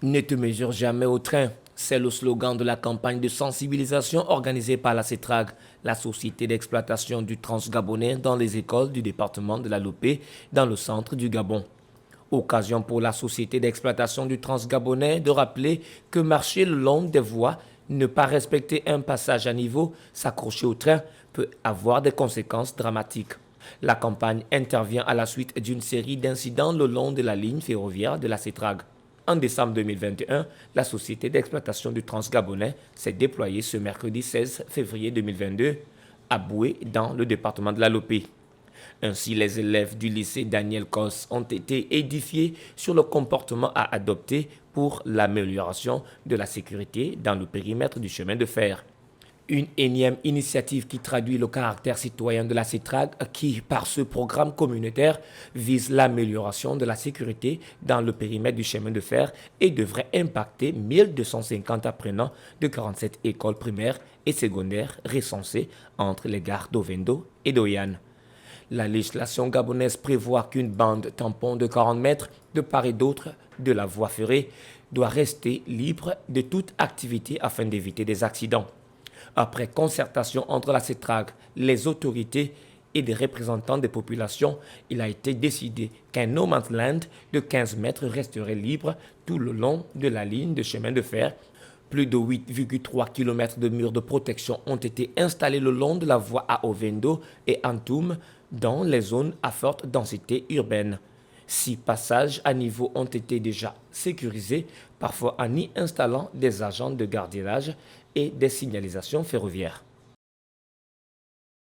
Ne te mesure jamais au train. C'est le slogan de la campagne de sensibilisation organisée par la CETRAG, la société d'exploitation du Transgabonais dans les écoles du département de la Lopé, dans le centre du Gabon. Occasion pour la société d'exploitation du Transgabonais de rappeler que marcher le long des voies, ne pas respecter un passage à niveau, s'accrocher au train peut avoir des conséquences dramatiques. La campagne intervient à la suite d'une série d'incidents le long de la ligne ferroviaire de la CETRAG. En décembre 2021, la société d'exploitation du Transgabonais s'est déployée ce mercredi 16 février 2022 à Boué, dans le département de la Lopé. Ainsi, les élèves du lycée Daniel Cos ont été édifiés sur le comportement à adopter pour l'amélioration de la sécurité dans le périmètre du chemin de fer. Une énième initiative qui traduit le caractère citoyen de la CETRAG qui, par ce programme communautaire, vise l'amélioration de la sécurité dans le périmètre du chemin de fer et devrait impacter 1250 apprenants de 47 écoles primaires et secondaires recensées entre les gares d'Ovendo et d'Oyane. La législation gabonaise prévoit qu'une bande tampon de 40 mètres de part et d'autre de la voie ferrée doit rester libre de toute activité afin d'éviter des accidents. Après concertation entre la CETRAG, les autorités et des représentants des populations, il a été décidé qu'un no man's land de 15 mètres resterait libre tout le long de la ligne de chemin de fer. Plus de 8,3 km de murs de protection ont été installés le long de la voie à Ovendo et Antoum dans les zones à forte densité urbaine. 6 passages à niveau ont été déjà sécurisés, parfois en y installant des agents de gardiennage et des signalisations ferroviaires.